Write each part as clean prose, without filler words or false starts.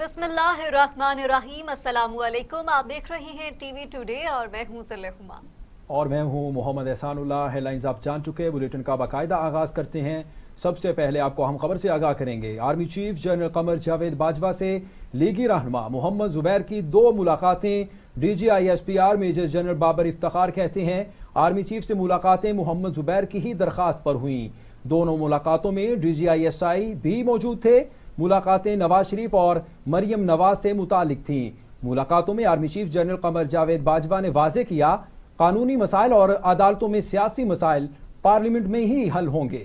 बिस्मिल्लाहिर्रहमानिर्रहीम, अस्सलामुअलैकुम। आप देख रहे हैं टीवी टुडे और मैं हूं हुमा। और मैं हूं मोहम्मद एहसानुल्लाह। हेडलाइंस आप जान चुके हैं, बुलेटिन का बाकायदा आगाज करते हैं। सबसे पहले आपको हम खबर से आगाह करेंगे। Army chief general Qamar Javed Bajwa से लीगी रहनुमा मोहम्मद जुबैर की 2 मुलाकातें। DGISPR major general Babar Iftikhar कहते हैं आर्मी चीफ से मुलाकातें मोहम्मद जुबैर की ही दरख्वास्त पर हुई। दोनों मुलाकातों में DGISI भी मौजूद थे। मुलाकातें नवाज शरीफ और मरियम नवाज से मुतालिक थीं। मुलाकातों में army chief general Qamar Javed Bajwa ने वाज़ेह किया कानूनी मसाइल और अदालतों में सियासी मसाइल पार्लियामेंट में ही हल होंगे।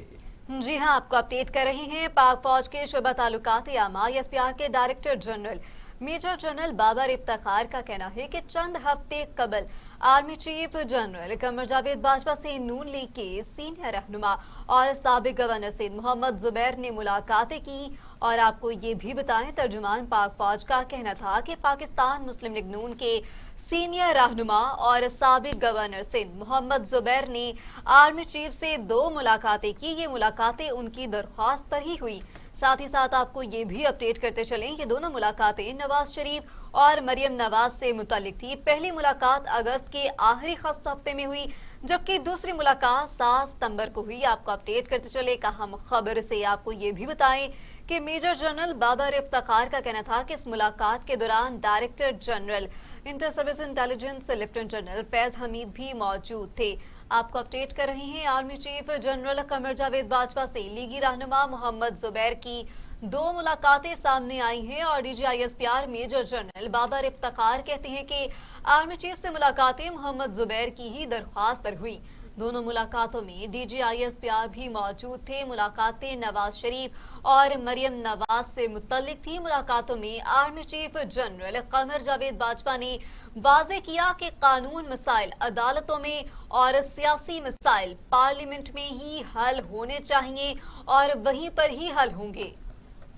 जी हां, आपको अपडेट कर रहे हैं। पाक फौज के शुबा ताल्लुकात आमा ISPR के director general major general Babar Iftikhar का कहना है कि चंद हफ्ते कबल army chief general Qamar Javed Bajwa से नून लीग के सीनियर रहनुमा और साबिक गवर्नर सैयद मोहम्मद जुबैर ने मुलाकातें की। और आपको ये भी बताएं, तर्जुमान पाक फौज का कहना था कि पाकिस्तान मुस्लिम लीग नून के सीनियर रहनुमा और साबिक गवर्नर सैयद मोहम्मद जुबैर ने आर्मी चीफ से 2 मुलाकातें की। ये मुलाकातें उनकी दरख्वास्त पर ही हुई। साथ ही साथ आपको ये भी अपडेट करते चलें कि दोनों मुलाकातें नवाज शरीफ और मरियम नवाज से मुतालिक थी। पहली मुलाकात अगस्त के आखिरी हफ्ते में हुई, जबकि दूसरी मुलाकात 7 सितंबर को हुई। आपको अपडेट करते चले एक अहम खबर से आपको ये भी बताएं कि मेजर जनरल बाबर इफ्तिखार का कहना था कि इस मुलाकात के दौरान director general inter service intelligence lieutenant general Faiz Hamid भी मौजूद थे। आपको अपडेट कर रहे हैं, army chief general Qamar Javed Bajwa से लीगी रहनुमा मोहम्मद जुबैर की 2 मुलाकातें सामने आई हैं और DGISPR major general Babar Iftikhar कहते हैं कि आर्मी चीफ से मुलाकातें मोहम्मद जुबैर की ही दरख्वास्त पर हुई। दोनों मुलाकातों में DGISPR भी मौजूद थे। मुलाकातें नवाज शरीफ और मरियम नवाज से मुतल्लिक थी। मुलाकातों में army chief general Qamar Javed Bajwa ने वाज़ेह किया कि कानून मसाइल अदालतों में और सियासी मसाइल पार्लियामेंट में ही हल होने चाहिए और वहीं पर ही हल होंगे।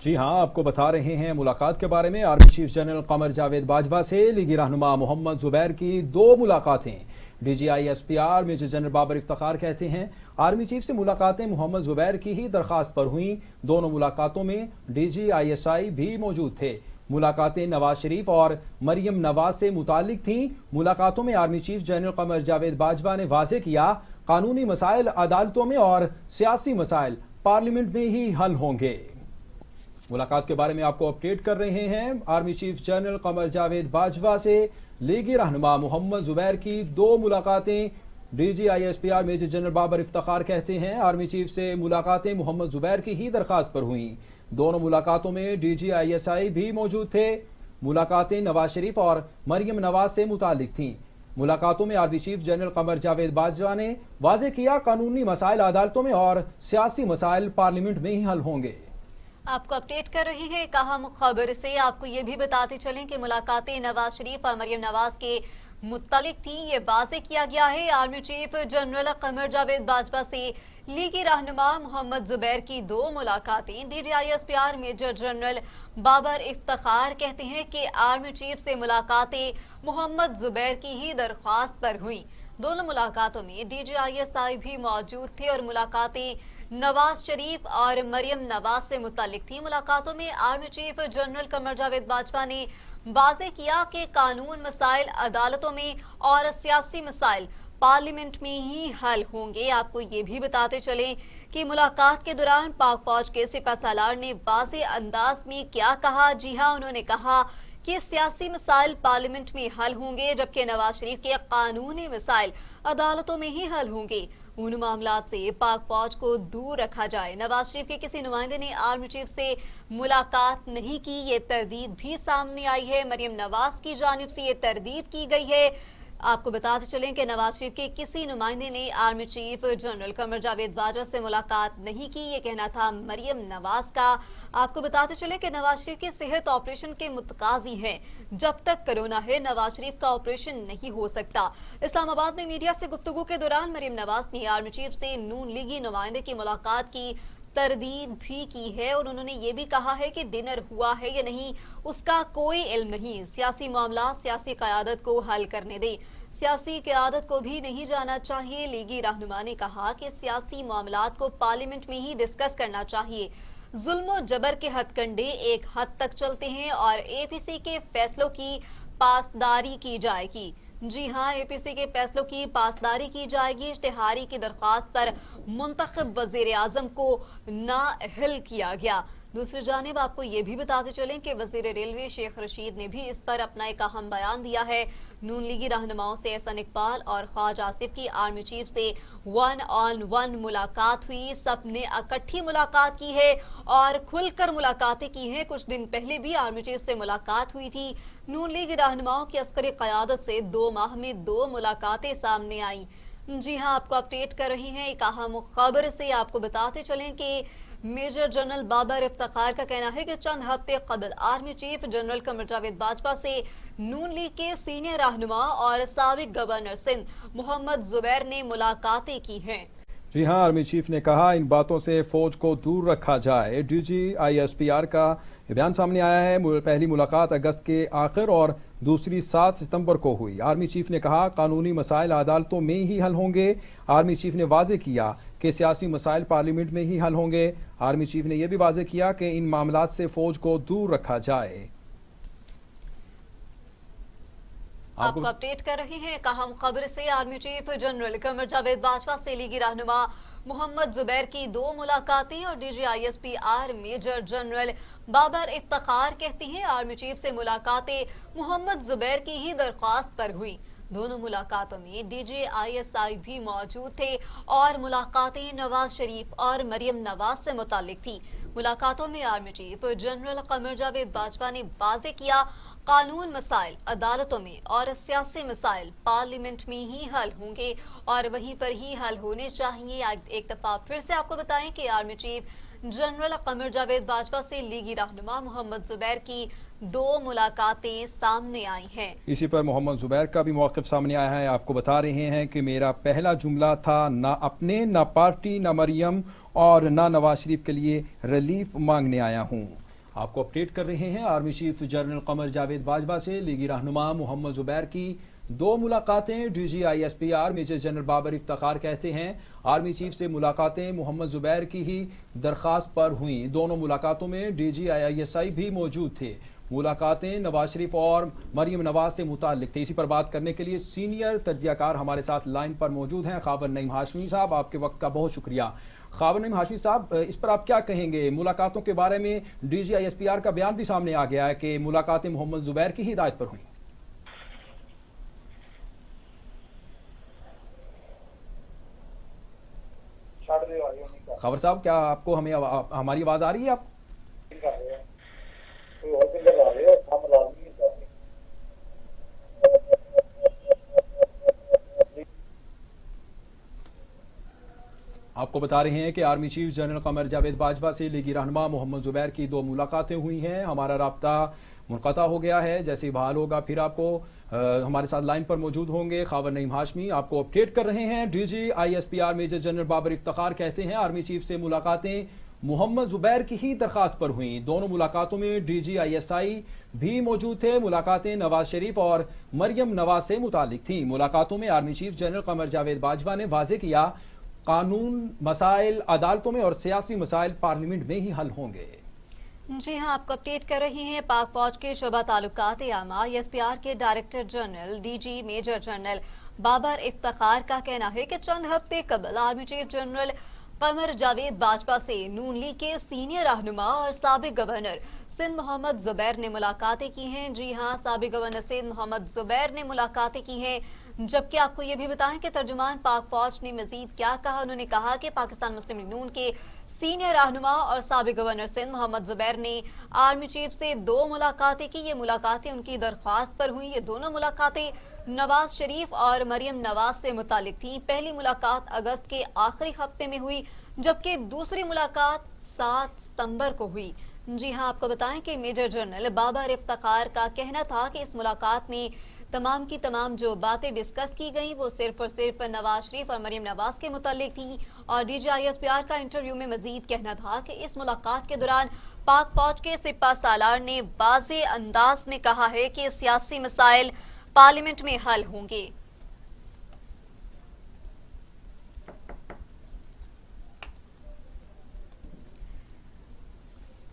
जी हां, आपको बता रहे हैं मुलाकात के बारे में। Army chief general Qamar Javed Bajwa से लीगी रहनुमा मोहम्मद जुबैर की 2 मुलाकातें। DGISPR major general Babar Iftikhar कहते हैं आर्मी चीफ से मुलाकातें मोहम्मद जुबैर की ही दरख्वास्त पर हुई। दोनों मुलाकातों में DGISI भी मौजूद थे। मुलाकातें नवाज शरीफ और मरियम नवाज से मुतालिक थीं। मुलाकातों में army chief general Qamar Javed Bajwa ने वाज़ेह किया कानूनी मसाइल अदालतों में और सियासी मसाइल पार्लियामेंट में ही हल होंगे। मुलाकात के बारे में आपको अपडेट कर रहे हैं। Army chief general Qamar Javed Bajwa से लीगी रहनुमा मोहम्मद जुबैर की 2 मुलाकातें। DGISPR major general Babar Iftikhar कहते हैं आर्मी चीफ से मुलाकातें मोहम्मद जुबैर की ही दरख्वास्त पर हुई। दोनों मुलाकातों में DGISI भी मौजूद थे। मुलाकातें नवाज शरीफ और मरियम नवाज से मुतालिक थीं। मुलाकातों में army chief general Qamar Javed Bajwa ने वाज़ेह किया कानूनी मसाइल अदालतों में और सियासी मसाइल पार्लियामेंट में ही हल होंगे। आपको अपडेट कर रहे हैं एक अहम खबर से। आपको ये भी बताते चलें कि मुलाकातें नवाज शरीफ और मरियम नवाज के मुत्तलिक थी। ये वाज़ेह किया गया है। Army chief general Qamar Javed Bajwa से लीगी रहनुमा मोहम्मद जुबैर की 2 मुलाकातें। DGISPR major general Babar Iftikhar कहते हैं कि आर्मी चीफ से मुलाकातें मोहम्मद जुबैर की ही दरख्वास्त पर हुई। दोनों मुलाकातों में DGISI भी मौजूद थे और मुलाकातें नवाज शरीफ और मरियम नवाज से मुतालिक थी। मुलाकातों में army chief general Qamar Javed Bajwa ने वाज़ेह किया कि कानून मसाइल अदालतों में और सियासी मसाइल पार्लियामेंट में ही हल होंगे। आपको ये भी बताते चलें कि मुलाकात के दौरान पाक फौज के सिपह सालार ने वाज़ेह अंदाज में क्या कहा। जी हां, उन्होंने कहा कि सियासी मसाइल पार्लियामेंट में हल होंगे, जबकि नवाज शरीफ के कानूनी मसाइल अदालतों में ही हल होंगे। उन मामलात से पाक फौज को दूर रखा जाए। नवाज शरीफ के किसी नुमाइंदे ने आर्मी चीफ से मुलाकात नहीं की, ये तरदीद भी सामने आई है। मरियम नवाज की जानिब से ये तरदीद की गई है। आपको बताते चलें कि नवाज शरीफ के किसी नुमाइंदे ने army chief general Qamar Javed Bajwa से मुलाकात नहीं की, ये कहना था मरियम नवाज का। आपको बताते चले कि नवाज शरीफ की सेहत ऑपरेशन के मुतकाजी हैं। जब तक कोरोना है नवाज शरीफ का ऑपरेशन नहीं हो सकता। इस्लामाबाद में मीडिया से गुफ्तगू के दौरान मरियम नवाज ने आर्मी चीफ से नून लीगी नुमाइंदे की मुलाकात की तरदीद भी की है और उन्होंने ये भी कहा है कि डिनर हुआ है या नहीं उसका कोई इल्म नहीं। सियासी मामला सियासी क़यादत को हल करने दे, सियासी क़यादत को भी नहीं जाना चाहिए। लीगी रहनुमा ने कहा कि सियासी मामलात को पार्लियामेंट में ही डिस्कस करना चाहिए। जुल्म जबर के हथकंडे एक हद तक चलते हैं और एपीसी के फैसलों की पासदारी की जाएगी। जी हां, एपीसी के फैसलों की पासदारी की जाएगी। इश्तिहारी की दरख्वास्त पर मुंतखब वजीर आजम को नाअहल किया गया। दूसरी जानिब आपको ये भी बताते चलें कि वजीर रेलवे शेख रशीद ने भी इस पर अपना एक अहम बयान दिया है। नून लीगी रहनुमाओं से एहसन इकबाल और ख्वाजा आसिफ की आर्मी चीफ से 1-on-1 मुलाकात हुई। सब ने इकट्ठी मुलाकात की है और खुलकर मुलाकातें की हैं। कुछ दिन पहले भी आर्मी चीफ से मुलाकात हुई थी। नून लीगी रहनुमाओं की अस्करी क़यादत से 2 माह में 2 मुलाकातें सामने आई। जी हां, आपको अपडेट कर रही हैं एक अहम खबर से। आपको बताते चलें कि मेजर जनरल बाबर इफ्तिखार का कहना है कि चंद हफ्ते कबल army chief general Qamar Javed Bajwa से नून लीग के सीनियर रहनुमा और साबिक गवर्नर सिंध मोहम्मद जुबैर ने मुलाकातें की हैं। जी हां, आर्मी चीफ ने कहा इन बातों से फौज को दूर रखा जाए। DGISPR का बयान सामने आया है। पहली मुलाकात अगस्त के आखिर और दूसरी 7 सितंबर को हुई। आर्मी चीफ ने कहा कानूनी मसाइल अदालतों में ही हल होंगे। आर्मी चीफ ने वाजे किया कि सियासी मसाइल पार्लियामेंट में ही हल होंगे। आर्मी चीफ ने यह भी वाजे किया कि इन मामलात से फौज को दूर रखा जाए। आपको अपडेट कर रहे हैं एक अहम खबर से। Army chief general Qamar Javed Bajwa से लीगी रहनुमा मोहम्मद जुबैर की 2 मुलाकातें और DGISPR major general Babar Iftikhar कहती हैं आर्मी चीफ से मुलाकातें मोहम्मद जुबैर की ही दरख्वास्त पर हुई। दोनों मुलाकातों में DGISI भी मौजूद थे और मुलाकातें नवाज शरीफ और मरियम नवाज से मुतालिक थी। मुलाकातों में army chief general Qamar Javed Bajwa ने वाज़े किया कानून मसाइल अदालतों में और सियासी मसाइल पार्लियामेंट में ही हल होंगे और वहीं पर ही हल होने चाहिए। एक दफा फिर से आपको बताएं कि army chief general Qamar Javed Bajwa से लीगी रहनुमा मोहम्मद जुबैर की 2 मुलाकातें सामने आई हैं। इसी पर मोहम्मद जुबैर का भी मौक़िफ़ सामने आया है। आपको बता रहे हैं कि मेरा पहला जुमला था ना अपने, ना पार्टी, ना मरियम और ना नवाज शरीफ के लिए रिलीफ मांगने आया हूँ। आपको अपडेट कर रहे हैं army chief general Qamar Javed Bajwa से लीगी रहनुमा मोहम्मद जुबैर की 2 मुलाकातें। DGISPR major general Babar Iftikhar कहते हैं आर्मी चीफ से मुलाकातें मोहम्मद जुबैर की ही दरख्वास्त पर हुई। दोनों मुलाकातों में DGISI भी मौजूद थे। मुलाकातें नवाज शरीफ और मरियम नवाज से मुताल्लिक थे। इसी पर बात करने के लिए सीनियर तज्जियाकार हमारे साथ लाइन पर मौजूद हैं। खावर नईम हाशमी साहब, आपके वक्त का बहुत शुक्रिया। खावर नईम हाशमी साहब, इस पर आप क्या कहेंगे? मुलाकातों के बारे में DGISPR का बयान भी सामने आ गया है कि मुलाकातें मोहम्मद जुबैर की हिदायत पर हुई। खबर साहब, क्या आपको हमें हमारी आवाज आ रही है? आप आपको बता रहे हैं कि army chief general Qamar Javed Bajwa से लीगी रहनुमा मोहम्मद जुबैर की 2 मुलाकातें हुई हैं। हमारा राब्ता मुनक़ता हो गया है। जैसे ही बहाल होगा फिर आपको हमारे साथ लाइन पर मौजूद होंगे खावर नईम हाशमी। आपको अपडेट कर रहे हैं DGISPR major general Babar Iftikhar कहते हैं आर्मी चीफ से मुलाकातें मोहम्मद जुबैर की ही दरख्वास्त पर हुई। दोनों मुलाकातों में DGISI भी मौजूद थे। मुलाकातें नवाज शरीफ और मरियम नवाज से मुतालिक थी। मुलाकातों में army chief general Qamar Javed Bajwa ने वाज़े किया कानून मसाइल अदालतों में और सियासी मसाइल पार्लियामेंट में ही हल होंगे। जी हां, आपको अपडेट कर रही हैं पाक फौज के शोबा ताल्लुकात आमा ISPR के director general DG major general Babar Iftikhar का कहना है कि चंद हफ्ते कबल army chief general Qamar Javed Bajwa से नून लीग के सीनियर रहनुमा और साबिक गवर्नर सिंध मोहम्मद जुबैर ने मुलाकातें की हैं। जी हां, साबिक गवर्नर सिंध मोहम्मद जुबैर ने मुलाकातें की हैं। जबकि आपको ये भी बताएं कि तर्जुमान पाक फौज ने मजीद क्या कहा। उन्होंने कहा कि पाकिस्तान मुस्लिम लीग नून के सीनियर रहनुमा और साबिक गवर्नर सिंध मोहम्मद जुबैर ने आर्मी चीफ से 2 मुलाकातें की। ये मुलाकातें उनकी दरख्वास्त पर हुई। ये दोनों मुलाकातें नवाज शरीफ और मरियम नवाज से मुतालिक थी। पहली मुलाकात अगस्त के आखिरी हफ्ते में हुई, जबकि दूसरी मुलाकात 7 सितंबर को हुई। जी हां, आपको बताएं कि मेजर जनरल बाबर इफ्तिखार का कहना था कि इस मुलाकात में तमाम की तमाम जो बातें डिस्कस की गई वो सिर्फ और सिर्फ नवाज शरीफ और मरियम नवाज के मुतालिक थी। और DGISPR का इंटरव्यू में मजीद कहना था कि इस मुलाकात के दौरान पाक फौज के सिपा सालार ने वाज़े अंदाज में कहा है कि सियासी मसाइल पार्लियामेंट में हल होंगे।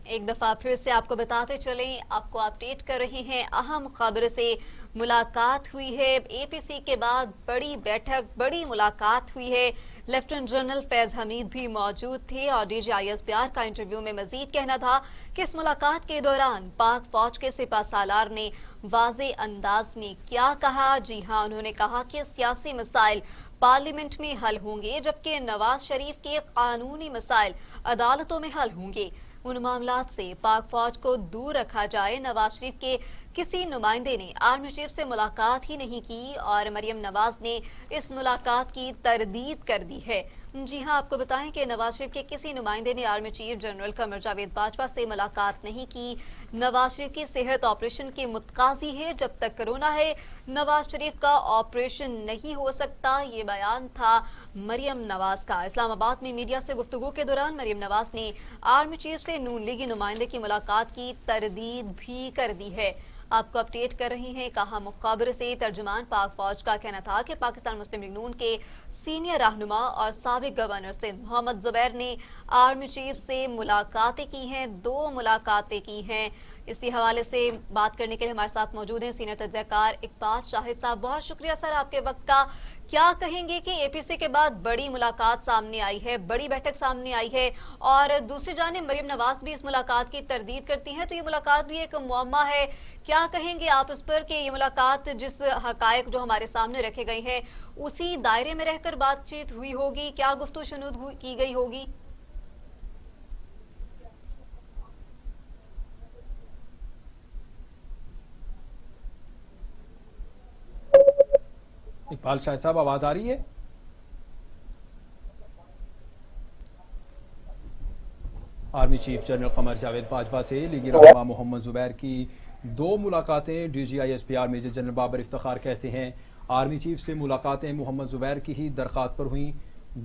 एक दफा फिर से आपको बताते चलें, आपको अपडेट कर रहे हैं अहम खबर से। मुलाकात हुई है एपीसी के बाद, बड़ी बैठक, बड़ी मुलाकात हुई है। लेफ्टिनेंट जनरल फैज हमीद भी मौजूद थे और डीजीआईएसपीआर का इंटरव्यू में मजीद कहना था कि इस मुलाकात के दौरान पाक फौज के सिपह सालार ने वाज़े अंदाज में क्या कहा। जी हाँ, उन्होंने कहा कि सियासी मसाइल पार्लियामेंट में हल होंगे, जबकि नवाज शरीफ के कानूनी मसाइल अदालतों में हल होंगे। उन मामलात से पाक फौज को दूर रखा जाए। नवाज शरीफ के किसी नुमाइंदे ने आर्मी चीफ से मुलाकात ही नहीं की और मरियम नवाज ने इस मुलाकात की तरदीद कर दी है। जी हां, आपको बताएं कि नवाज शरीफ के किसी नुमाइंदे ने army chief general Qamar Javed Bajwa से मुलाकात नहीं की। नवाज शरीफ की सेहत ऑपरेशन की मुतकाजी है, जब तक कोरोना है नवाज शरीफ का ऑपरेशन नहीं हो सकता। ये बयान था मरियम नवाज का। इस्लामाबाद में मीडिया से गुफ्तगू के दौरान मरियम नवाज ने आर्मी चीफ से नून लीगी नुमाइंदे की मुलाकात की तरदीद भी कर दी है। आपको अपडेट कर रही हैं कहा मुखाबरे से। तर्जुमान पाक फौज का कहना था कि पाकिस्तान मुस्लिम लीग नून के सीनियर रहनुमा और साबिक गवर्नर सिंध मोहम्मद जुबैर ने आर्मी चीफ से मुलाकातें की हैं, 2 मुलाकातें की हैं। इसी हवाले से बात करने के लिए हमारे साथ मौजूद हैं सीनियर तज्ज़ियाकार इकबाल शाहिद साहब। बहुत शुक्रिया सर आपके वक्त का। क्या कहेंगे कि एपीसी के बाद बड़ी मुलाकात सामने आई है, बड़ी बैठक सामने आई है और दूसरी जानिब मरियम नवाज भी इस मुलाकात की तरदीद करती हैं, तो ये मुलाकात भी एक मुअम्मा है। क्या कहेंगे आप इस पर कि ये मुलाकात जिस हकायक जो हमारे सामने रखे गए हैं उसी दायरे में रहकर बातचीत हुई होगी, क्या गुफ्तगू शुनूद की गई होगी? इकबाल शाह साहब, आवाज आ रही है? Army chief general Qamar Javed Bajwa से लीगी रहनुमा मोहम्मद जुबैर की 2 मुलाकातें। DGISPR major general Babar Iftikhar कहते हैं आर्मी चीफ से मुलाकातें मोहम्मद जुबैर की ही दरख्वास्त पर हुई।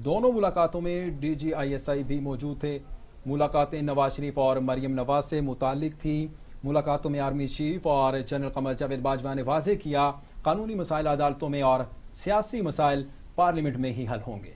दोनों मुलाकातों में डीजीआईएसआई भी मौजूद थे। मुलाकातें नवाज शरीफ और मरियम नवाज से मुतालिक थी। मुलाकातों में आर्मी चीफ और जनरल कमर जावेद बाजवा ने वाज़ेह किया कानूनी मसाइल अदालतों में और सियासी मसाइल पार्लियामेंट में ही हल होंगे।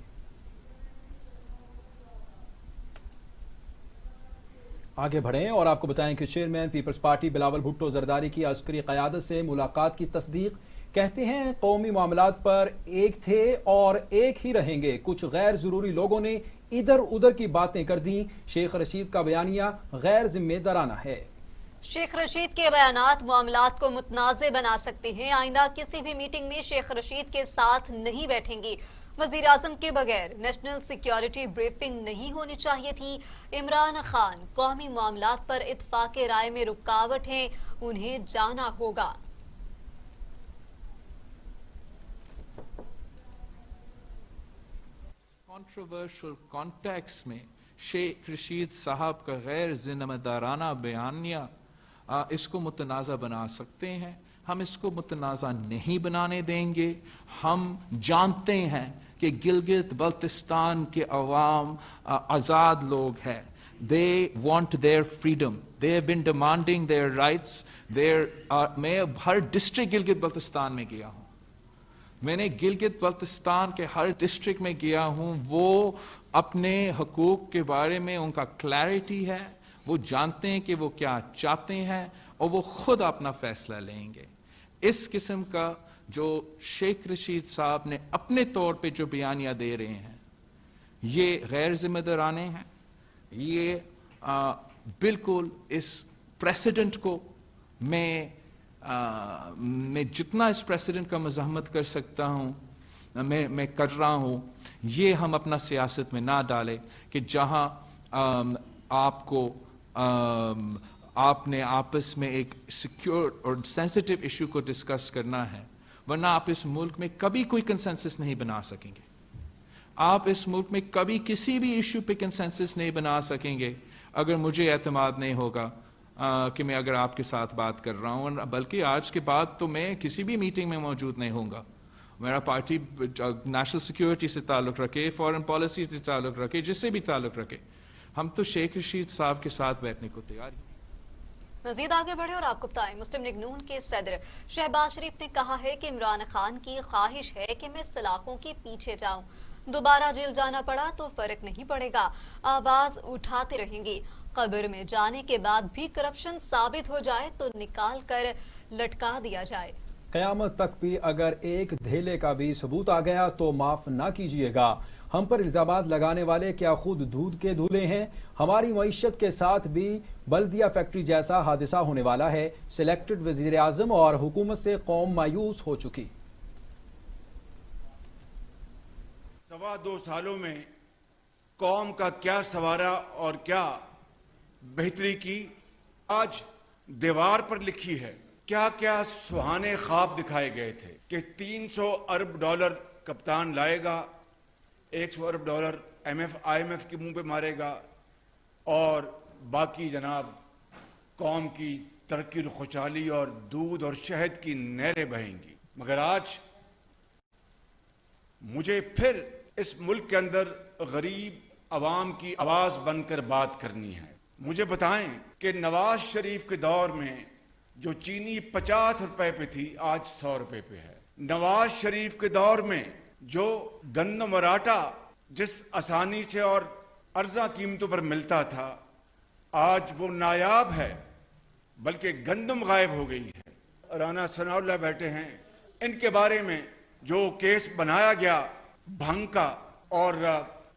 आगे बढ़ें और आपको बताएं कि चेयरमैन पीपल्स पार्टी बिलावल भुट्टो जरदारी की अस्करी क़यादत से मुलाकात की तस्दीक। कहते हैं कौमी मामलात पर एक थे और एक ही रहेंगे। कुछ गैर जरूरी लोगों ने इधर उधर की बातें कर दी। शेख रशीद का बयानिया गैर जिम्मेदाराना है। शेख रशीद के बयानात मामलात को मुतनाज़े बना सकते हैं। आइंदा किसी भी मीटिंग में शेख रशीद के साथ नहीं बैठेंगी। वज़ीर आज़म के बगैर नेशनल सिक्योरिटी ब्रीफिंग नहीं होनी चाहिए थी। इमरान खान कौमी मामलात पर इत्तफाक़ राय में रुकावट हैं, उन्हें जाना होगा। कंट्रोवर्शियल कॉन्टेक्स्ट में शेख रशीद साहब का गैर जिम्मेदाराना बयानिया इसको मुतनाज़ा बना सकते हैं। हम इसको मुतनाज़ा नहीं बनाने देंगे। हम जानते हैं कि गिलगित बल्तिस्तान के अवाम आज़ाद लोग हैं। They want their freedom. They have been demanding their rights. मैं हर डिस्ट्रिक्ट गिलगित बल्तिस्तान में गया हूँ। मैंने गिलगित बल्तिस्तान के हर डिस्ट्रिक्ट में गया हूँ। वो अपने हकूक़ के बारे में उनका क्लैरिटी है। वो जानते हैं कि वो क्या चाहते हैं और वो खुद अपना फैसला लेंगे। इस किस्म का जो शेख रशीद साहब ने अपने तौर पे जो बयानियाँ दे रहे हैं ये गैर जिम्मेदाराने हैं। ये बिल्कुल इस प्रेसिडेंट को मैं जितना इस प्रेसिडेंट का मज़ाहमत कर सकता हूँ मैं कर रहा हूँ। ये हम अपना सियासत में ना डालें कि जहाँ आपने आपस में एक सिक्योर और सेंसिटिव इशू को डिस्कस करना है, वरना आप इस मुल्क में कभी कोई कंसेंसस नहीं बना सकेंगे। आप इस मुल्क में कभी किसी भी इशू पे कंसेंसस नहीं बना सकेंगे अगर मुझे एतमाद नहीं होगा कि मैं अगर आपके साथ बात कर रहा हूँ। बल्कि आज के बाद तो मैं किसी भी मीटिंग में मौजूद नहीं होऊंगा। मेरा पार्टी नेशनल सिक्योरिटी से ताल्लुक़ रखे, फॉरेन पॉलिसी से ताल्लुक़ रखे, जिससे भी ताल्लुक़ रखे, हम तो शेख रशीद साहब के साथ बैठने को तैयार हैं। मजीद आगे बढ़े और आपको बताएं, मुस्लिम लीग नून के सदर शहबाज शरीफ ने कहा है कि इमरान खान की ख्वाहिश है कि मैं सलाखों के पीछे जाऊं। दोबारा जेल जाना पड़ा तो फर्क नहीं पड़ेगा, आवाज उठाते रहेंगे। कब्र में जाने के बाद भी करप्शन साबित हो जाए तो निकाल कर लटका दिया जाए। क़यामत तक भी अगर एक धेले का भी सबूत आ गया तो माफ ना कीजिएगा। हम पर इल्जामात लगाने वाले क्या खुद दूध के धूले हैं? हमारी मईशत के साथ भी बल्दिया फैक्ट्री जैसा हादसा होने वाला है। सिलेक्टेड वजीर आजम और हुकूमत से कौम मायूस हो चुकी। 2.25 सालों में कौम का क्या सवारा और क्या बेहतरी की, आज दीवार पर लिखी है। क्या क्या सुहाने ख्वाब दिखाए गए थे कि 300 अरब डॉलर कप्तान लाएगा, 100 अरब डॉलर IMF के मुंह पे मारेगा और बाकी जनाब कौम की तरक्की और खुशहाली और दूध और शहद की नहरें बहेंगी। मगर आज मुझे फिर इस मुल्क के अंदर गरीब अवाम की आवाज बनकर बात करनी है। मुझे बताएं कि नवाज शरीफ के दौर में जो चीनी 50 रुपए पे थी आज 100 रुपए पे है। नवाज शरीफ के दौर में जो गंदम और आटा जिस आसानी से और अर्जा कीमतों पर मिलता था आज वो नायाब है, बल्कि गंदम गायब हो गई है। राना सनाउल्लाह बैठे हैं, इनके बारे में जो केस बनाया गया भंग का और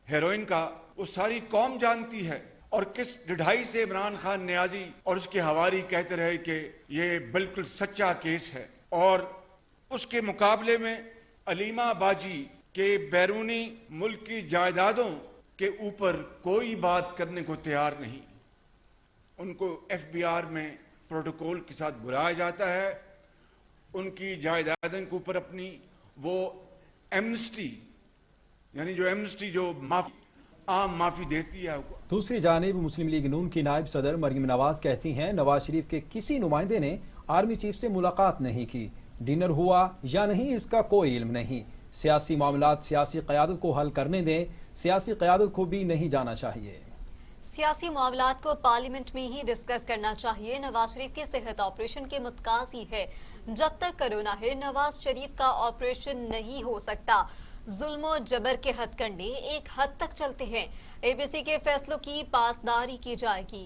हेरोइन का, वो सारी कौम जानती है। और किस ढिठाई से इमरान खान नियाजी और उसके हवारी कहते रहे कि ये बिल्कुल सच्चा केस है, और उसके मुकाबले में अलीमा बाजी के बैरूनी मुल्क की जायदादों के ऊपर कोई बात करने को तैयार नहीं। उनको FBR में प्रोटोकॉल के साथ बुलाया जाता है, उनकी जायदादों के ऊपर अपनी वो एमनेस्टी, यानी जो एमनेस्टी जो आम माफी देती है। दूसरी जानिब मुस्लिम लीग नून की नायब सदर मरियम नवाज कहती हैं नवाज शरीफ के किसी नुमाइंदे ने आर्मी चीफ से मुलाकात नहीं की। डिनर हुआ या नहीं इसका कोई इल्म नहीं। सियासी मामलात सियासी क़यादत को हल करने दें, सियासी क़यादत को भी नहीं जाना चाहिए। सियासी मामलात को पार्लियामेंट में ही डिस्कस करना चाहिए। नवाज शरीफ के सेहत ऑपरेशन के मुतकाजी है। जब तक कोरोना है नवाज शरीफ का ऑपरेशन नहीं हो सकता। जुल्म जबर के हथकंडे एक हद तक चलते हैं। ABC के फैसलों की पासदारी की जाएगी।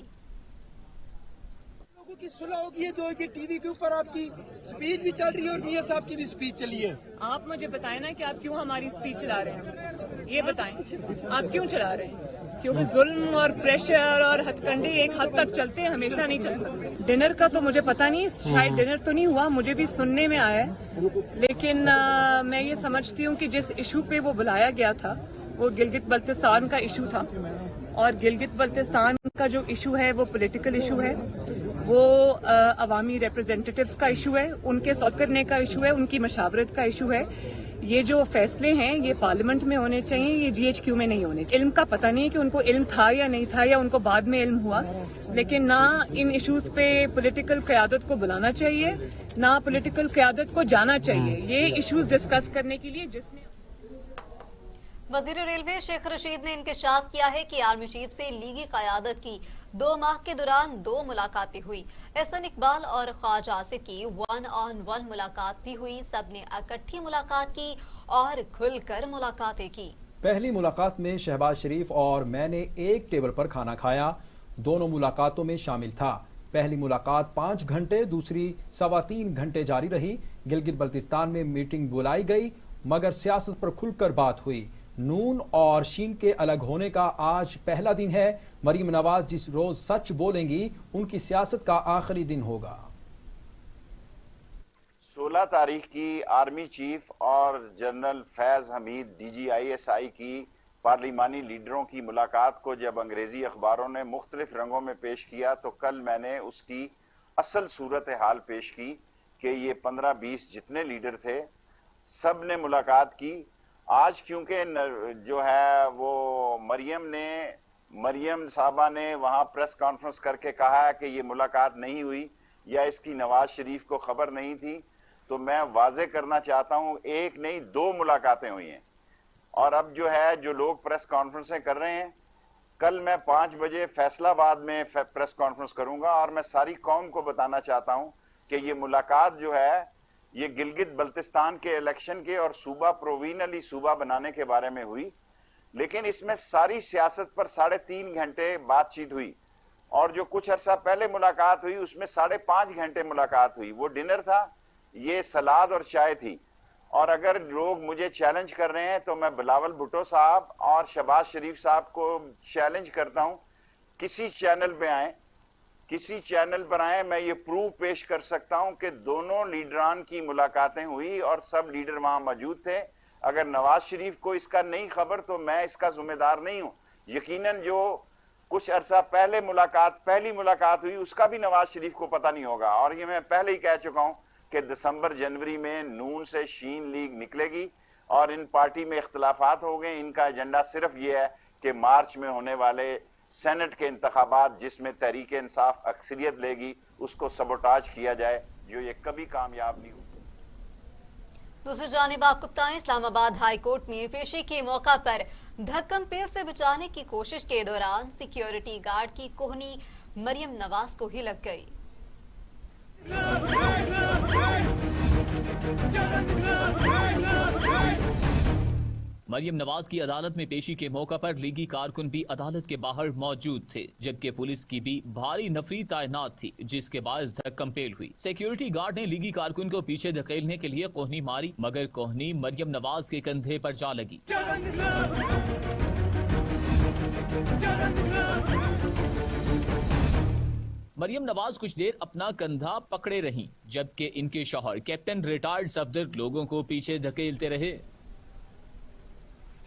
लोगों की सुलह होगी, जो ये टीवी के ऊपर आपकी स्पीच भी चल रही है और मियां साहब की भी स्पीच चली है। आप मुझे बताएं ना कि आप क्यों हमारी स्पीच चला रहे हैं, ये बताएं आप क्यों चला रहे हैं? क्योंकि जुल्म और प्रेशर और हथकंडे एक हद तक चलते हैं, हमेशा नहीं चल सकते। डिनर का तो मुझे पता नहीं, शायद डिनर तो नहीं हुआ, मुझे भी सुनने में आया है। लेकिन मैं ये समझती हूँ कि जिस इशू पे वो बुलाया गया था वो गिलगित बल्तिस्तान का इशू था, और गिलगित बल्तिस्तान का जो इशू है वो पॉलिटिकल इशू है, वो अवामी रिप्रेजेंटेटिव्स का इशू है, उनके सॉल्व करने का इशू है, उनकी मशावरत का इशू है। ये जो फैसले हैं ये पार्लियामेंट में होने चाहिए, ये GHQ में नहीं होने। इल्म का पता नहीं कि उनको इल्म था या नहीं था, या उनको बाद में इल्म हुआ, लेकिन ना इन इश्यूज पे पॉलिटिकल क़यादत को बुलाना चाहिए, ना पॉलिटिकल क़यादत को जाना चाहिए ये इश्यूज डिस्कस करने के लिए। जिसने वजीर रेलवे शेख रशीद ने इंकशाफ किया है कि आर्मी चीफ से लीगी क़यादत की 2 माह के दौरान 2 मुलाकातें हुई। एहसन इकबाल और ख्वाजा आसिफ की 1-on-1 मुलाकात भी हुई। सबने इकट्ठी मुलाकात की और खुलकर मुलाकातें की। पहली मुलाकात में शहबाज शरीफ और मैंने एक टेबल पर खाना खाया। दोनों मुलाकातों में शामिल था। पहली मुलाकात 5 घंटे, दूसरी 3.25 घंटे जारी रही। गिलगित बल्तिस्तान में मीटिंग बुलाई गई मगर सियासत पर खुलकर बात हुई। नून और शीन के अलग होने का आज पहला दिन है। मरियम नवाज जिस रोज सच बोलेंगी उनकी सियासत का आखिरी दिन होगा। 16 तारीख की आर्मी चीफ और जनरल फैज हमीद DGISI की पार्लिमानी लीडरों की मुलाकात को जब अंग्रेजी अखबारों ने मुख्तलिफ रंगों में पेश किया तो कल मैंने उसकी असल सूरत हाल पेश की कि ये 15-20 जितने लीडर थे सब ने मुलाकात की। आज क्योंकि जो है वो मरियम साहबा ने वहां प्रेस कॉन्फ्रेंस करके कहा है कि ये मुलाकात नहीं हुई या इसकी नवाज शरीफ को खबर नहीं थी, तो मैं वाजे करना चाहता हूं 1 नहीं 2 मुलाकातें हुई हैं। और अब जो है जो लोग प्रेस कॉन्फ्रेंसें कर रहे हैं, कल मैं 5 बजे फैसलाबाद में प्रेस कॉन्फ्रेंस करूंगा और मैं सारी कौम को बताना चाहता हूं कि ये मुलाकात जो है ये गिलगित बल्तिस्तान के इलेक्शन के और सूबा प्रोविजनली सूबा बनाने के बारे में हुई, लेकिन इसमें सारी सियासत पर 3.5 घंटे बातचीत हुई اور جو کچھ عرصہ پہلے ملاقات ہوئی اس میں 5.5 گھنٹے ملاقات ہوئی. وہ ڈنر تھا, یہ سلاد اور چائے تھی. اور اگر لوگ مجھے چیلنج کر رہے ہیں تو میں بلاول بھٹو صاحب اور شہباز شریف صاحب کو چیلنج کرتا ہوں, کسی چینل پہ آئیں, کسی چینل پر آئیں, میں یہ پروف پیش کر سکتا ہوں کہ دونوں لیڈران کی ملاقاتیں ہوئی اور سب لیڈر وہاں موجود تھے. اگر نواز شریف کو اس کا نہیں خبر تو میں اس کا ذمہ دار نہیں ہوں. یقیناً جو کچھ عرصہ پہلے پہلی ملاقات ہوئی اس کا بھی نواز شریف کو پتہ نہیں ہوگا. اور یہ میں پہلے ہی کہہ چکا ہوں کہ دسمبر جنوری میں نون سے شین لیگ نکلے گی اور ان پارٹی میں اختلافات ہو گئے. ان کا ایجنڈا صرف یہ ہے کہ مارچ میں ہونے والے سینٹ کے انتخابات جس میں تحریک انصاف اکثریت لے گی اس کو سبوٹاج کیا جائے, جو یہ کبھی کامیاب نہیں ہوگی. دوسری جانب آپ کو بتائیں, اسلام آباد ہائی کورٹ میں پیشی کے موقع پر دھکم پیل سے بچانے کی کوشش کے دوران سیکیورٹی گارڈ کی کوہنی مریم نواز کو ہی لگ گئی. مریم نواز کی عدالت میں پیشی کے موقع پر لیگی کارکن بھی عدالت کے باہر موجود تھے, جبکہ پولیس کی بھی بھاری نفری تعینات تھی, جس کے باعث دھکم پیل ہوئی. سیکیورٹی گارڈ نے لیگی کارکن کو پیچھے دھکیلنے کے لیے کوہنی ماری, مگر کوہنی مریم نواز کے کندھے پر جا لگی. مریم نواز کچھ دیر اپنا کندھا پکڑے رہیں, جبکہ ان کے شوہر کیپٹن ریٹائرڈ صفدر لوگوں کو پیچھے دھکیلتے رہے.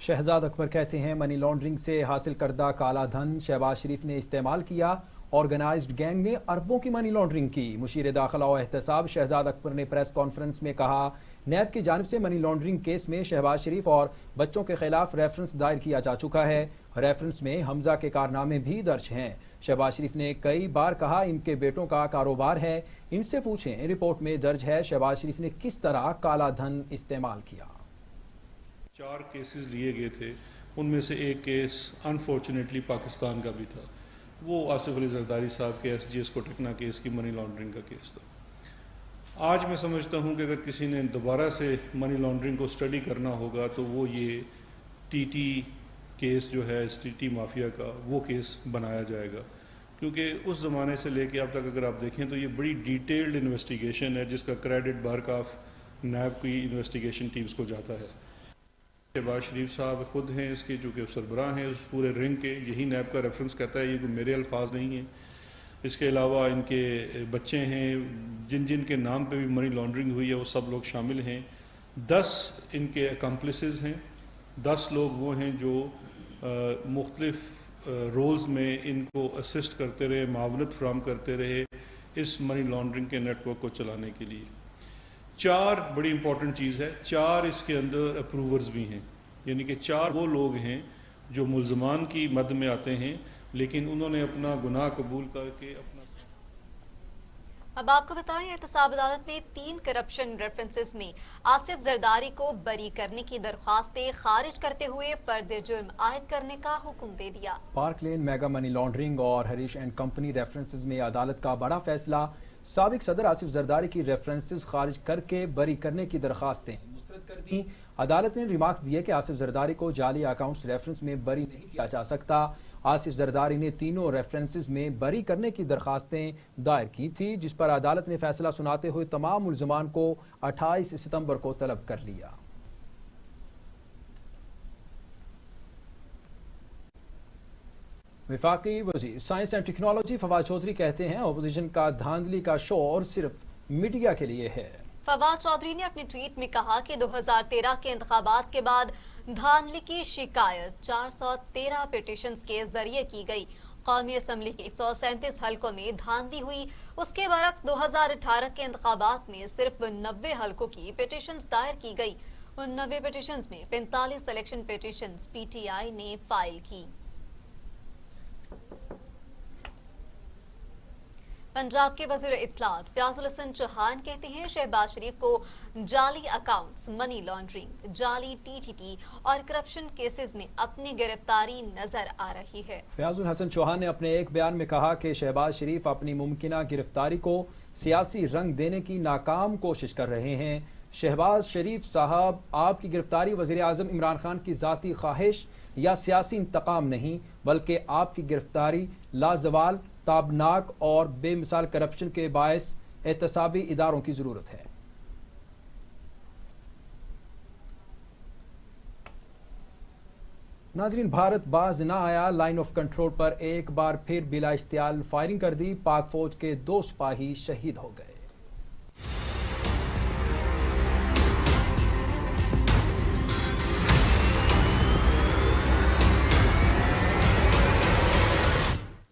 شہزاد اکبر کہتے ہیں منی لانڈرنگ سے حاصل کردہ کالا دھن شہباز شریف نے استعمال کیا, آرگنائزڈ گینگ نے اربوں کی منی لانڈرنگ کی. مشیر داخلہ و احتساب شہزاد اکبر نے پریس کانفرنس میں کہا, نیب کی جانب سے منی لانڈرنگ کیس میں شہباز شریف اور بچوں کے خلاف ریفرنس دائر کیا جا چکا ہے. ریفرنس میں حمزہ کے کارنامے بھی درج ہیں. شہباز شریف نے کئی بار کہا ان کے بیٹوں کا کاروبار ہے, ان سے پوچھیں, رپورٹ میں درج ہے شہباز شریف نے کس طرح کالا دھن استعمال کیا. 4 کیسز لیے گئے تھے, ان میں سے ایک کیس انفارچونیٹلی پاکستان کا بھی تھا, وہ آصف علی زرداری صاحب کے SGS کوٹکنا کیس کی منی لانڈرنگ کا کیس تھا. آج میں سمجھتا ہوں کہ اگر کسی نے دوبارہ سے منی لانڈرنگ کو اسٹڈی کرنا ہوگا تو وہ یہ TT کیس جو ہے STT مافیا کا وہ کیس بنایا جائے گا, کیونکہ اس زمانے سے لے کے اب تک اگر آپ دیکھیں تو یہ بڑی ڈیٹیلڈ انویسٹیگیشن ہے جس کا کریڈٹ بہرکاف نیب کی انویسٹیگیشن ٹیمز کو جاتا ہے. شہباز شریف صاحب خود ہیں اس کے, چونکہ سربراہ ہیں اس پورے رنگ کے, یہی نیب کا ریفرنس کہتا ہے, یہ کوئی میرے الفاظ نہیں ہیں. اس کے علاوہ ان کے بچے ہیں جن کے نام پہ بھی منی لانڈرنگ ہوئی ہے, وہ سب لوگ شامل ہیں. 10 ان کے اکمپلسز ہیں, 10 لوگ وہ ہیں جو مختلف رولز میں ان کو اسسٹ کرتے رہے, معاونت فراہم کرتے رہے اس منی لانڈرنگ کے نیٹ ورک کو چلانے کے لیے. 4 بڑی امپورٹنٹ چیز ہے, 4 اس کے اندر اپروورز بھی ہیں, یعنی کہ 4 وہ لوگ ہیں جو ملزمان کی مد میں آتے ہیں لیکن انہوں نے اپنا گناہ قبول کر کے اپنا. اب آپ کو بتائیں, احتساب عدالت نے 3 کرپشن ریفرنسز میں آصف زرداری کو بری کرنے کی درخواستیں خارج کرتے ہوئے فرد جرم عائد کرنے کا حکم دے دیا. پارک لین میگا منی لانڈرنگ اور ہریش اینڈ کمپنی ریفرنسز میں عدالت کا بڑا فیصلہ, سابق صدر آصف زرداری کی ریفرنسز خارج کر کے بری کرنے کی درخواستیں مسترد کر دیں. عدالت نے ریمارکس دیے کہ آصف زرداری کو جعلی اکاؤنٹس ریفرنس میں بری نہیں کیا جا سکتا. آصف زرداری نے تینوں ریفرنسز میں بری کرنے کی درخواستیں دائر کی تھی, جس پر عدالت نے فیصلہ سناتے ہوئے تمام ملزمان کو 28 ستمبر کو طلب کر لیا. وفاقی وزیر science and technology Fawad Chaudhry کہتے ہیں اپوزیشن کا دھاندلی کا شور صرف میڈیا کے لیے ہے. فواد چودھری نے اپنے ٹویٹ میں کہا کہ 2013 کے انتخابات کے بعد دھاندلی کی شکایت 413 پیٹیشنز کے ذریعے کی گئی. قومی اسمبلی کے 137 حلقوں میں دھاندلی ہوئی. اس کے برعکس 2018 کے انتخابات میں صرف 90 حلقوں کی پیٹیشنز دائر کی گئی. ان 90 پیٹیشنز میں 45 الیکشن پیٹیشنز PTI نے فائل کی. پنجاب کے وزیر اطلاعات فیاض الحسن چوہان کہتے ہیں شہباز شریف کو جعلی اکاؤنٹس, منی لانڈرنگ, جعلی TTT اور کرپشن کیسز میں اپنی گرفتاری نظر آ رہی ہے. فیاض الحسن چوہان نے اپنے ایک بیان میں کہا کہ شہباز شریف اپنی ممکنہ گرفتاری کو سیاسی رنگ دینے کی ناکام کوشش کر رہے ہیں. شہباز شریف صاحب, آپ کی گرفتاری وزیر اعظم عمران خان کی ذاتی خواہش یا سیاسی انتقام نہیں, بلکہ آپ کی گرفتاری لازوال ताबनाक और बेमिसाल करप्शन के बायस एहतसाबी इदारों की ज़रूरत है। नाजरीन, भारत बाज न आया, लाइन ऑफ कंट्रोल पर एक बार फिर बिला इश्तियाल फायरिंग कर दी, पाक फौज के 2 सिपाही शहीद हो गए।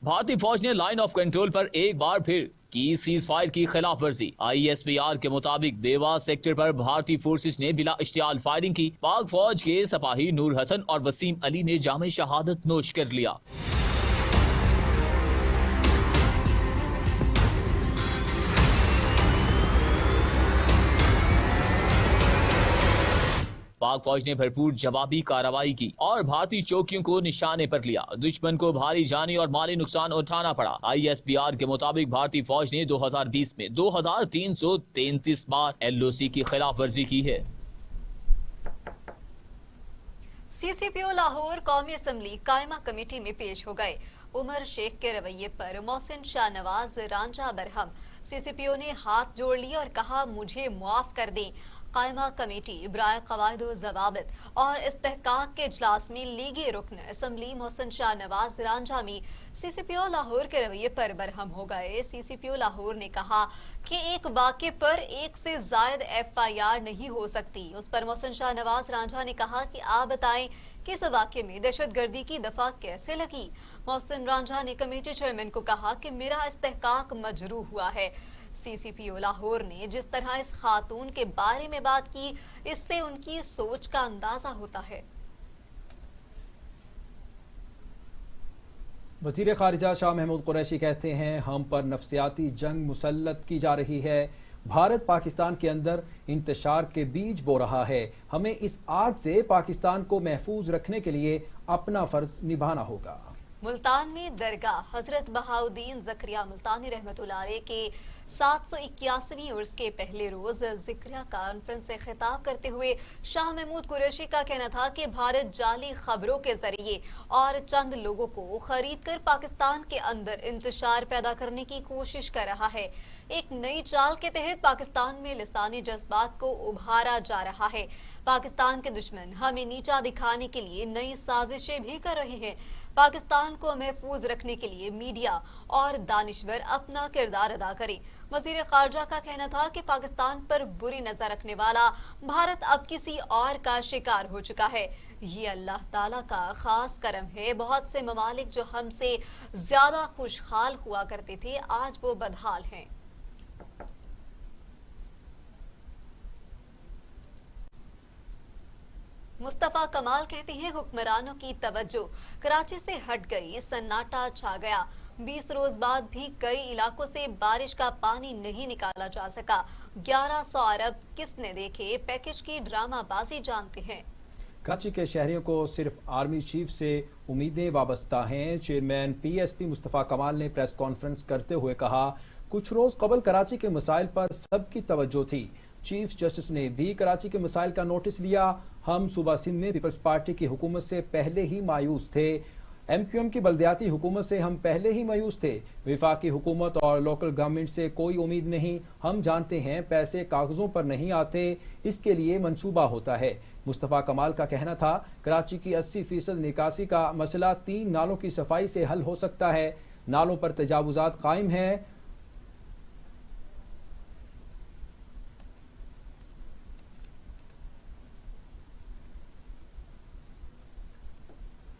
भारतीय फौज ने लाइन ऑफ कंट्रोल पर एक बार फिर की सीज फायर की खिलाफ वर्जी। ISPR के मुताबिक देवास सेक्टर पर भारतीय फोर्सेस ने बिला इश्तियाल फायरिंग की। पाक फौज के सिपाही नूर हसन और वसीम अली ने जामे शहादत नोश कर लिया। पाक फौज ने भरपूर जवाबी कार्रवाई की और भारतीय चौकियों को निशाने पर लिया। दुश्मन को भारी जानी और माली नुकसान उठाना पड़ा। ISPR के मुताबिक भारतीय फौज ने 2020 में 2333 बार LOC की खिलाफ वर्जी की है। CCPO लाहौर कौमी असम्बली कायमा कमेटी में पेश हो गए। उमर शेख के रवैये पर मोहसिन शाहनवाज रांझा बरहम। CCPO ने हाथ जोड़ लिए और कहा, मुझे मुआफ कर दें। कायमा कमेटी बराए कवायद व ज़वाबित और इस्तेहकाक के इजलास में लीगी रुकन असम्बली मोहसिन शाहनवाज रांझा में CCPO लाहौर के रवैये पर बरहम हो गए। CCPO लाहौर ने कहा कि एक वाक़े पर एक से जायद FIR नहीं हो सकती। उस पर मोहसिन शाहनवाज रांझा ने कहा कि आप बताएं कि इस वाक़े में दहशतगर्दी की दफा कैसे लगी। मोहसिन रांझा ने कमेटी चेयरमैन को कहा कि मेरा इस्तेहकाक मजरूह हुआ है। CCPO लाहौर ने जिस तरह इस खातून के बारे में बात की, इससे उनकी सोच का अंदाजा होता है। वज़ीर ख़ारिजा शाह महमूद कुरैशी कहते हैं, हम पर नफ्सियाती जंग मुसल्लत की जा रही है। भारत पाकिस्तान के अंदर इंतशार के बीज बो रहा है। हमें इस आग से पाकिस्तान को महफूज रखने के लिए अपना फर्ज निभाना होगा। मुल्तान में दरगाह हजरत बहाउद्दीन ज़करिया मुल्तानी रहमतुल्लाह अलैह के 781वीं उर्स के पहले रोज ज़िक्रिया कॉन्फ्रेंस से खिताब करते हुए शाह महमूद कुरैशी का कहना था कि भारत जाली खबरों के जरिए और चंद लोगों को खरीद कर पाकिस्तान के अंदर इंतशार पैदा करने की कोशिश कर रहा है। एक नई चाल के तहत पाकिस्तान में लिसानी जज्बात को उभारा जा रहा है। पाकिस्तान के दुश्मन हमें नीचा दिखाने के लिए नई साजिशें भी कर रहे हैं। पाकिस्तान को महफूज रखने के लिए मीडिया और दानिश्वर अपना किरदार अदा करें। वज़ीर ख़ारिजा का कहना था कि पाकिस्तान पर बुरी नजर रखने वाला भारत अब किसी और का शिकार हो चुका है। ये अल्लाह ताला का खास करम है। बहुत से ममालिक जो हमसे ज्यादा खुशहाल हुआ करते थे, आज वो बदहाल हैं। मुस्तफा कमाल कहते हैं, हुक्मरानों की तवज्जो कराची से हट गई, सन्नाटा छा गया। 20 रोज बाद भी कई इलाकों से बारिश का पानी नहीं निकाला जा सका। 1100 अरब किसने देखे, पैकेज की ड्रामाबाजी जानते हैं। कराची के शहरियों को सिर्फ आर्मी चीफ से उम्मीदें वाबस्ता हैं। चेयरमैन PSP मुस्तफा कमाल ने प्रेस कॉन्फ्रेंस करते हुए कहा, कुछ रोज कबल कराची के मसाइल पर सबकी तवज्जो थी। चीफ जस्टिस ने भी कराची के मसाइल का नोटिस लिया। हम सूबा सिंध में पीपल्स पार्टी की हुकूमत से पहले ही मायूस थे। MQM की बल्दियाती हुकूमत से हम पहले ही मायूस थे। वफाकी हुकूमत और लोकल गवर्नमेंट से कोई उम्मीद नहीं। हम जानते हैं पैसे कागजों पर नहीं आते, इसके लिए मंसूबा होता है। मुस्तफा कमाल का कहना था, कराची की 80% निकासी का मसला 3 नालों की सफाई से हल हो सकता है। नालों पर तजावुजात कायम हैं।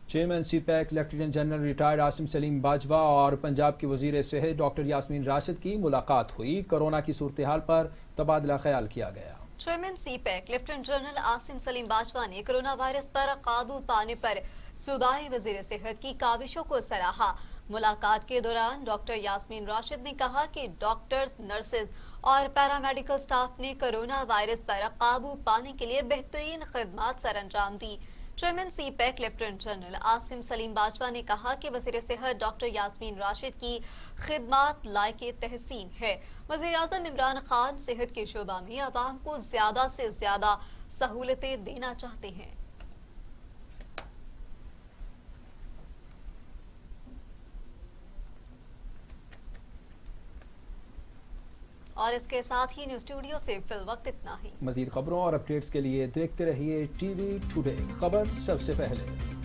Chairman CPAC lieutenant general retired Asim Saleem Bajwa और पंजाब की वजीर सेहत डॉक्टर यास्मीन राशिद की मुलाकात हुई। कोरोना की सूरत हाल पर तबादला ख्याल किया गया। Chairman CPAC lieutenant general Asim Saleem Bajwa ने कोरोना वायरस पर काबू पाने पर सूबाई वजीर सेहत की काविशों को सराहा। मुलाकात के दौरान डॉक्टर यास्मीन राशिद ने कहा कि डॉक्टर्स, नर्सेज और पैरामेडिकल स्टाफ ने कोरोना वायरस पर काबू पाने के लिए बेहतरीन खिदमत सर अंजाम दी। Chairman CPAC lieutenant general Asim Saleem Bajwa ने कहा कि वज़ीर सेहत डॉक्टर यास्मीन राशिद की खिदमत लायके तहसीन है। वज़ीर आज़म इमरान खान सेहत के शोबा में आवाम को ज्यादा से ज्यादा सहूलतें देना चाहते हैं। और इसके साथ ही न्यूज स्टूडियो से फिल वक्त इतना ही। मजीद खबरों और अपडेट्स के लिए देखते रहिए टीवी टुडे, खबर सबसे पहले।